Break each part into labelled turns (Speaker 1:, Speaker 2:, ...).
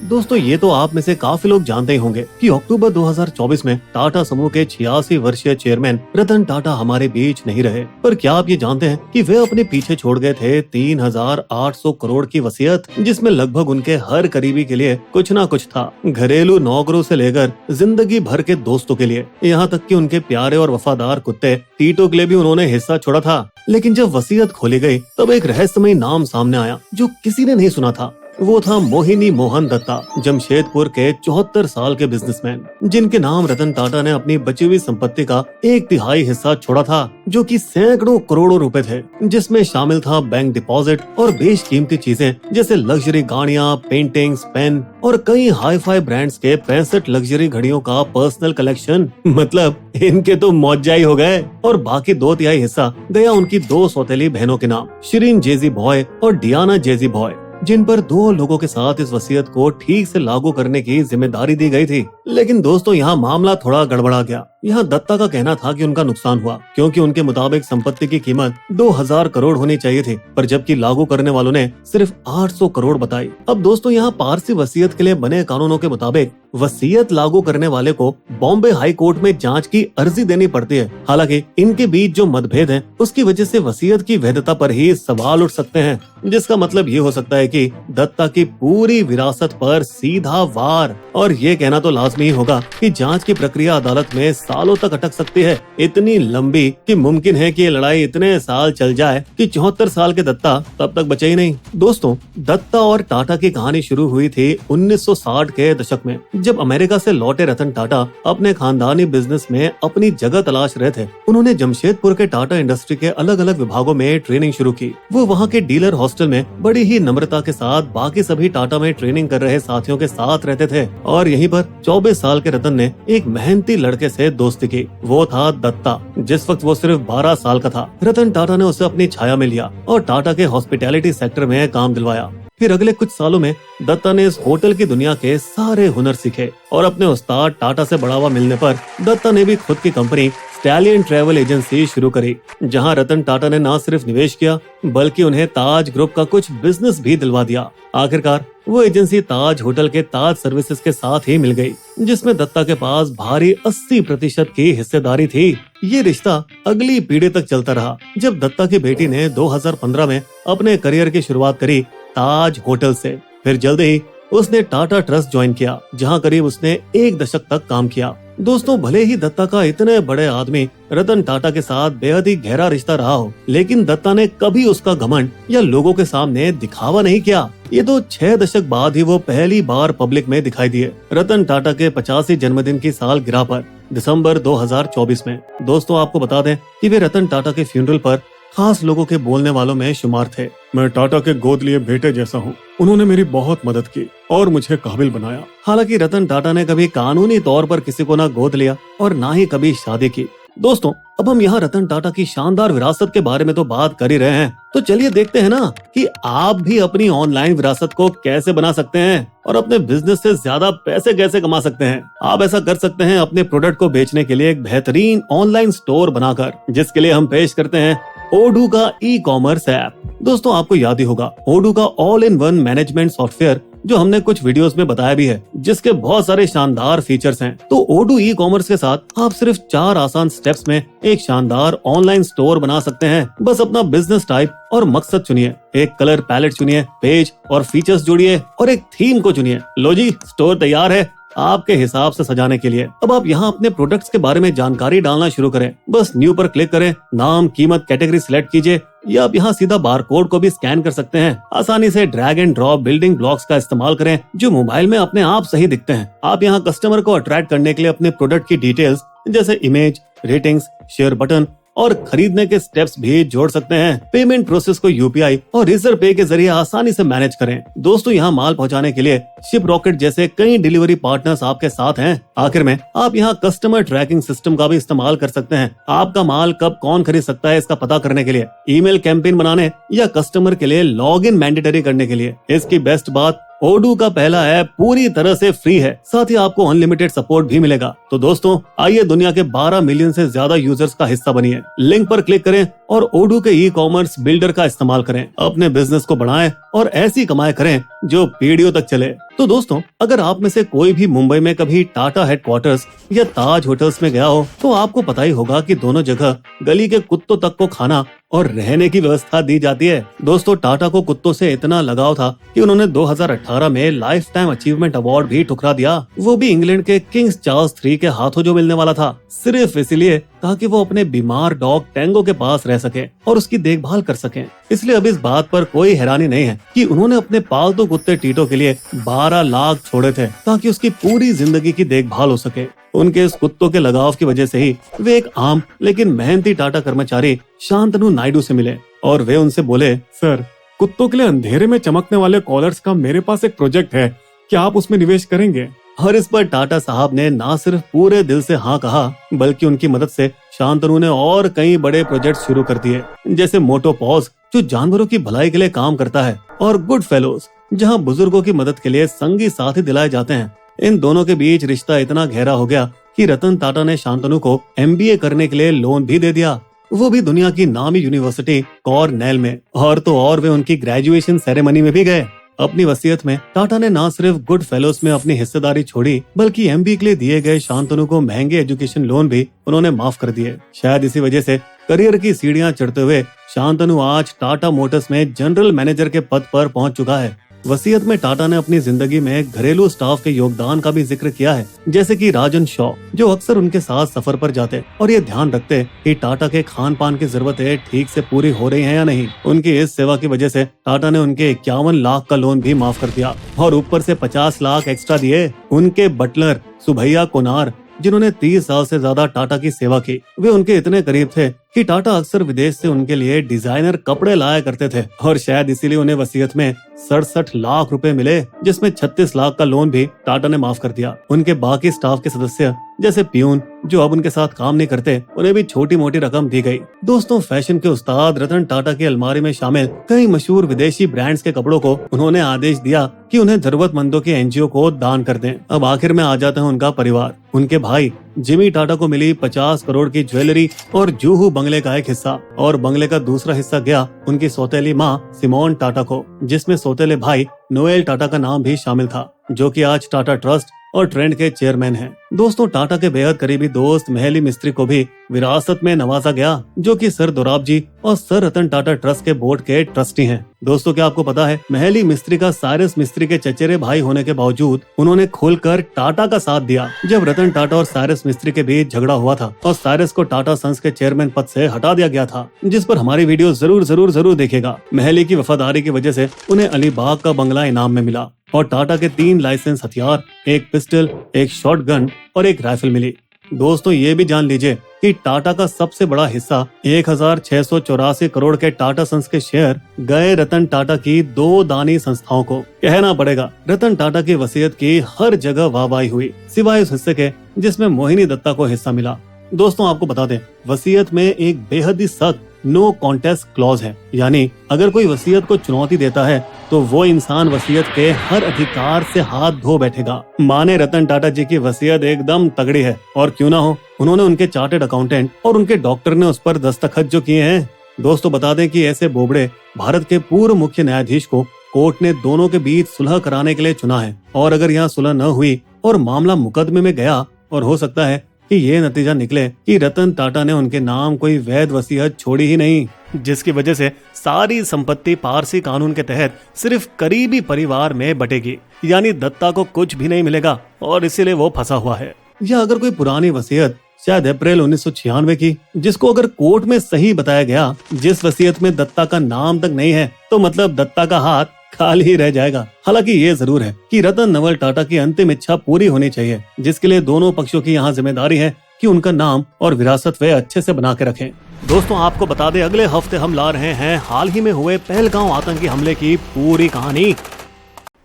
Speaker 1: दोस्तों ये तो आप में से काफी लोग जानते ही होंगे कि अक्टूबर 2024 में टाटा समूह के 86 वर्षीय चेयरमैन रतन टाटा हमारे बीच नहीं रहे। पर क्या आप ये जानते हैं कि वे अपने पीछे छोड़ गए थे 3,800 करोड़ की वसीयत, जिसमें लगभग उनके हर करीबी के लिए कुछ ना कुछ था। घरेलू नौकरों से लेकर जिंदगी भर के दोस्तों के लिए, यहाँ तक कि उनके प्यारे और वफादार कुत्ते टीटो के लिए भी उन्होंने हिस्सा छोड़ा था। लेकिन जब वसीयत खोली गई तब एक रहस्यमयी नाम सामने आया जो किसी ने नहीं सुना था। वो था मोहिनी मोहन दत्ता, जमशेदपुर के 74 साल के बिजनेसमैन, जिनके नाम रतन टाटा ने अपनी बची हुई संपत्ति का 1/3 हिस्सा छोड़ा था, जो कि सैकड़ों करोड़ों रुपए थे, जिसमें शामिल था बैंक डिपॉजिट और बेशकीमती चीजें जैसे लग्जरी गाड़ियां, पेंटिंग्स, पेन और कई हाई फाई ब्रांड्स के 65 लग्जरी घड़ियों का पर्सनल कलेक्शन। मतलब इनके तो मौजा ही हो गए। और बाकी 2/3 हिस्सा गया उनकी 2 सौतेली बहनों के नाम, शिरीन जेजी बॉय और डियाना जेजी बॉय, जिन पर 2 लोगों के साथ इस वसीयत को ठीक से लागू करने की जिम्मेदारी दी गई थी। लेकिन दोस्तों यहाँ मामला थोड़ा गड़बड़ा गया। यहाँ दत्ता का कहना था कि उनका नुकसान हुआ क्योंकि उनके मुताबिक संपत्ति की कीमत 2000 करोड़ होनी चाहिए थी, पर जबकि लागू करने वालों ने सिर्फ 800 करोड़ बताई। अब दोस्तों यहाँ पारसी वसीयत के लिए बने कानूनों के मुताबिक वसीयत लागू करने वाले को बॉम्बे हाई कोर्ट में जांच की अर्जी देनी पड़ती है। हालांकि इनके बीच जो मतभेद है उसकी वजह से वसीयत की वैधता पर ही सवाल उठ सकते हैं, जिसका मतलब ये हो सकता है कि दत्ता की पूरी विरासत पर सीधा वार। और ये कहना तो लाजमी होगा कि जांच की प्रक्रिया अदालत में सालों तक अटक सकती है, इतनी लंबी कि मुमकिन है कि ये लड़ाई इतने साल चल जाए कि 74 साल के दत्ता तब तक बचे ही नहीं। दोस्तों दत्ता और टाटा की कहानी शुरू हुई थी 1960 के दशक में, जब अमेरिका से लौटे रतन टाटा अपने खानदानी बिजनेस में अपनी जगह तलाश रहे थे। उन्होंने जमशेदपुर के टाटा इंडस्ट्री के अलग अलग विभागों में ट्रेनिंग शुरू की। वो वहाँ के डीलर हॉस्टल में बड़ी ही नम्रता के साथ बाकी सभी टाटा में ट्रेनिंग कर रहे साथियों के साथ रहते थे। और यहीं पर 24 साल के रतन ने एक मेहनती लड़के से दोस्ती की। वो था दत्ता। जिस वक्त वो सिर्फ 12 साल का था, रतन टाटा ने उसे अपनी छाया में लिया और टाटा के हॉस्पिटैलिटी सेक्टर में काम दिलवाया। फिर अगले कुछ सालों में दत्ता ने इस होटल की दुनिया के सारे हुनर सीखे और अपने उस्ताद टाटा से बढ़ावा मिलने पर दत्ता ने भी खुद की कंपनी स्टैलियन ट्रैवल एजेंसी शुरू करी, जहां रतन टाटा ने न सिर्फ निवेश किया बल्कि उन्हें ताज ग्रुप का कुछ बिजनेस भी दिलवा दिया। आखिरकार वो एजेंसी ताज होटल के ताज सर्विसेज के साथ ही मिल गई, जिसमें दत्ता के पास भारी 80% की हिस्सेदारी थी। ये रिश्ता अगली पीढ़ी तक चलता रहा, जब दत्ता की बेटी ने 2015 में अपने करियर की शुरुआत करी ताज होटल से। फिर जल्द ही उसने टाटा ट्रस्ट ज्वाइन किया, जहां करीब उसने 1 दशक तक काम किया। दोस्तों भले ही दत्ता का इतने बड़े आदमी रतन टाटा के साथ बेहद ही गहरा रिश्ता रहा हो, लेकिन दत्ता ने कभी उसका घमंड या लोगों के सामने दिखावा नहीं किया। ये तो 6 दशक बाद ही वो पहली बार पब्लिक में दिखाई दिए, रतन टाटा के 85 जन्मदिन की सालगिरह पर दिसंबर 2024 में। दोस्तों आपको बता दें कि वे रतन टाटा के फ्यूनरल पर खास लोगों के बोलने वालों में शुमार थे। मैं टाटा के गोद लिए बेटे जैसा हूँ। उन्होंने मेरी बहुत मदद की और मुझे काबिल बनाया। हालांकि रतन टाटा ने कभी कानूनी तौर पर किसी को ना गोद लिया और ना ही कभी शादी की। दोस्तों अब हम यहाँ रतन टाटा की शानदार विरासत के बारे में तो बात कर ही रहे हैं, तो चलिए देखते हैं ना कि आप भी अपनी ऑनलाइन विरासत को कैसे बना सकते हैं और अपने बिजनेस से ज्यादा पैसे कैसे कमा सकते हैं। आप ऐसा कर सकते हैं अपने प्रोडक्ट को बेचने के लिए एक बेहतरीन ऑनलाइन स्टोर बनाकर, जिसके लिए हम पेश करते हैं ओडू का ई-कॉमर्स ऐप। दोस्तों आपको याद ही होगा ओडू का all in one management software, जो हमने कुछ वीडियोस में बताया भी है, जिसके बहुत सारे शानदार फीचर्स हैं। तो ओडू ई-कॉमर्स के साथ आप सिर्फ 4 आसान स्टेप्स में एक शानदार ऑनलाइन स्टोर बना सकते हैं। बस अपना बिजनेस टाइप और मकसद चुनिए, एक कलर पैलेट चुनिए, पेज और फीचर्स जोड़िए और एक थीम को चुनिए। लो जी, स्टोर तैयार है आपके हिसाब से सजाने के लिए। अब आप यहाँ अपने प्रोडक्ट्स के बारे में जानकारी डालना शुरू करें। बस न्यू पर क्लिक करें, नाम, कीमत, कैटेगरी सिलेक्ट कीजिए, या आप यहाँ सीधा बारकोड को भी स्कैन कर सकते हैं। आसानी से drag and drop building blocks का इस्तेमाल करें जो मोबाइल में अपने आप सही दिखते हैं। आप यहाँ कस्टमर को अट्रैक्ट करने के लिए अपने प्रोडक्ट की डिटेल्स जैसे इमेज, रेटिंग्स, शेयर बटन और खरीदने के स्टेप्स भी जोड़ सकते हैं। पेमेंट प्रोसेस को यूपीआई और रेजर पे के जरिए आसानी से मैनेज करें। दोस्तों यहाँ माल पहुँचाने के लिए शिप रॉकेट जैसे कई डिलीवरी पार्टनर्स आपके साथ हैं। आखिर में आप यहाँ कस्टमर ट्रैकिंग सिस्टम का भी इस्तेमाल कर सकते हैं। आपका माल कब कौन खरीद सकता है इसका पता करने के लिए, ईमेल कैंपेन बनाने या कस्टमर के लिए लॉग इन मैंडेटरी करने के लिए। इसकी बेस्ट बात, ओडू का पहला ऐप पूरी तरह से फ्री है, साथ ही आपको अनलिमिटेड सपोर्ट भी मिलेगा। तो दोस्तों आइए दुनिया के 12 मिलियन से ज्यादा यूजर्स का हिस्सा बनिए। लिंक पर क्लिक करें और ओडू के ई-कॉमर्स बिल्डर का इस्तेमाल करें। अपने बिजनेस को बढ़ाएं और ऐसी कमाई करें जो पीढ़ियों तक चले। तो तो दोस्तों, अगर आप में से कोई भी मुंबई में कभी टाटा हेडक्वार्टर्स या ताज होटल्स में गया हो तो आपको पता ही होगा कि दोनों जगह गली के कुत्तों तक को खाना और रहने की व्यवस्था दी जाती है। दोस्तों, टाटा को कुत्तों से इतना लगाव था कि उन्होंने 2018 में लाइफ टाइम अचीवमेंट अवार्ड भी ठुकरा दिया, वो भी इंग्लैंड के किंग्स चार्ल्स III के हाथों जो मिलने वाला था, सिर्फ इसलिए ताकि वो अपने बीमार डॉग टैंगो के पास रह सके और उसकी देखभाल कर सके। इसलिए अब इस बात पर कोई हैरानी नहीं है कि उन्होंने अपने पालतू कुत्ते टीटो के लिए 12 लाख छोड़े थे ताकि उसकी पूरी जिंदगी की देखभाल हो सके। उनके इस कुत्तों के लगाव की वजह से ही वे एक आम लेकिन मेहनती टाटा कर्मचारी शांतनु नायडू से मिले और वे उनसे बोले, सर, कुत्तों के लिए अंधेरे में चमकने वाले कॉलर्स का मेरे पास एक प्रोजेक्ट है, क्या आप उसमें निवेश करेंगे? और इस पर टाटा साहब ने ना सिर्फ पूरे दिल से हाँ कहा, बल्कि उनकी मदद से शांतनु ने और कई बड़े प्रोजेक्ट शुरू कर दिए, जैसे मोटोपॉज जो जानवरों की भलाई के लिए काम करता है, और गुड फेलोज जहां बुजुर्गों की मदद के लिए संगी साथी दिलाए जाते हैं। इन दोनों के बीच रिश्ता इतना गहरा हो गया कि रतन टाटा ने शांतनु को MBA करने के लिए लोन भी दे दिया, वो भी दुनिया की नामी यूनिवर्सिटी कॉर्नेल में। और तो और वे उनकी ग्रेजुएशन सेरेमनी में भी गए। अपनी वसीयत में टाटा ने न सिर्फ गुड फेलोज में अपनी हिस्सेदारी छोड़ी, बल्कि MBA के लिए दिए गए शांतनु को महंगे एजुकेशन लोन भी उन्होंने माफ कर दिए। शायद इसी वजह से करियर की सीढ़ियां चढ़ते हुए शांतनु आज टाटा मोटर्स में जनरल मैनेजर के पद पर पहुंच चुका है। वसीयत में टाटा ने अपनी जिंदगी में घरेलू स्टाफ के योगदान का भी जिक्र किया है, जैसे कि राजन शॉ जो अक्सर उनके साथ सफर पर जाते और ये ध्यान रखते कि टाटा के खान पान की जरूरतें ठीक से पूरी हो रही हैं या नहीं। उनकी इस सेवा की वजह से टाटा ने उनके 51 लाख का लोन भी माफ कर दिया और ऊपर से 50 लाख एक्स्ट्रा दिए। उनके बटलर सुभैया कोनार, जिन्होंने 30 साल से ज्यादा टाटा की सेवा की, वे उनके इतने करीब थे कि टाटा अक्सर विदेश से उनके लिए डिजाइनर कपड़े लाया करते थे और शायद इसीलिए उन्हें वसीयत में 67 लाख रुपए मिले, जिसमें 36 लाख का लोन भी टाटा ने माफ कर दिया। उनके बाकी स्टाफ के सदस्य जैसे प्यून जो अब उनके साथ काम नहीं करते, उन्हें भी छोटी मोटी रकम दी गई। दोस्तों, फैशन के उस्ताद रतन टाटा की अलमारी में शामिल कई मशहूर विदेशी ब्रांड्स के कपड़ों को उन्होंने आदेश दिया कि उन्हें जरूरतमंदों के NGO को दान कर दें। अब आखिर में आ जाता है उनका परिवार। उनके भाई जिमी टाटा को मिली 50 करोड़ की ज्वेलरी और जूहू बंगले का एक हिस्सा, और बंगले का दूसरा हिस्सा गया उनकी सौतेली माँ सिमोन टाटा को, जिसमें सौतेले भाई नोएल टाटा का नाम भी शामिल था, जो कि आज टाटा ट्रस्ट और ट्रेंड के चेयरमैन हैं। दोस्तों, टाटा के बेहद करीबी दोस्त महली मिस्त्री को भी विरासत में नवाजा गया, जो कि सर दोराबजी और सर रतन टाटा ट्रस्ट के बोर्ड के ट्रस्टी हैं। दोस्तों, क्या आपको पता है, महली मिस्त्री का साइरस मिस्त्री के चचेरे भाई होने के बावजूद उन्होंने खुलकर टाटा का साथ दिया जब रतन टाटा और साइरस मिस्त्री के बीच झगड़ा हुआ था और साइरस को टाटा सन्स के चेयरमैन पद से हटा दिया गया था, जिस पर हमारी वीडियो जरूर देखेगा। महली की वफादारी की वजह से उन्हें अलीबाग का बंगला इनाम में मिला और टाटा के 3 लाइसेंस हथियार, एक पिस्टल, एक शॉटगन और एक राइफल मिली। दोस्तों, ये भी जान लीजिए कि टाटा का सबसे बड़ा हिस्सा 1684 करोड़ के टाटा सन्स के शेयर गए रतन टाटा की 2 दानी संस्थाओं को। कहना पड़ेगा, रतन टाटा की वसीयत की हर जगह वाहवाही हुई, सिवाय उस हिस्से के जिसमें मोहिनी दत्ता को हिस्सा मिला। दोस्तों, आपको बता दें, वसीयत में एक बेहद ही सख्त नो कॉन्टेस्ट क्लॉज है, यानी अगर कोई वसीयत को चुनौती देता है तो वो इंसान वसीयत के हर अधिकार से हाथ धो बैठेगा। माने रतन टाटा जी की वसीयत एकदम तगड़ी है, और क्यों ना हो, उन्होंने उनके चार्टर्ड अकाउंटेंट और उनके डॉक्टर ने उस पर दस्तखत जो किए हैं। दोस्तों, बता दें कि ऐसे बोबड़े भारत के पूर्व मुख्य न्यायाधीश को कोर्ट ने दोनों के बीच सुलह कराने के लिए चुना है, और अगर यहाँ सुलह न हुई और मामला मुकदमे में गया, और हो सकता है कि ये नतीजा निकले कि रतन टाटा ने उनके नाम कोई वैध वसीयत छोड़ी ही नहीं, जिसकी वजह से सारी संपत्ति पारसी कानून के तहत सिर्फ करीबी परिवार में बटेगी, यानी दत्ता को कुछ भी नहीं मिलेगा, और इसीलिए वो फंसा हुआ है। या अगर कोई पुरानी वसीयत शायद अप्रैल 1996 की, जिसको अगर कोर्ट में सही बताया गया, जिस वसीयत में दत्ता का नाम तक नहीं है, तो मतलब दत्ता का हाथ खाली ही रह जाएगा। हालांकि ये जरूर है कि रतन नवल टाटा की अंतिम इच्छा पूरी होनी चाहिए, जिसके लिए दोनों पक्षों की यहाँ जिम्मेदारी है कि उनका नाम और विरासत वे अच्छे से बना के रखें। दोस्तों, आपको बता दें, अगले हफ्ते हम ला रहे हैं हाल ही में हुए पहलगांव आतंकी हमले की पूरी कहानी।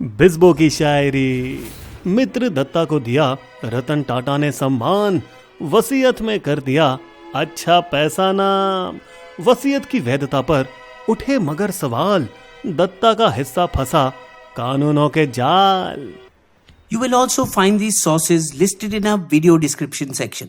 Speaker 1: बिस्बो की शायरी, मित्र दत्ता को दिया रतन टाटा ने सम्मान, वसीयत में कर दिया अच्छा पैसा नाम। वसीयत की वैधता पर उठे मगर सवाल, दत्ता का हिस्सा फंसा कानूनों के जाल।
Speaker 2: You will also find these sources listed in our video description section.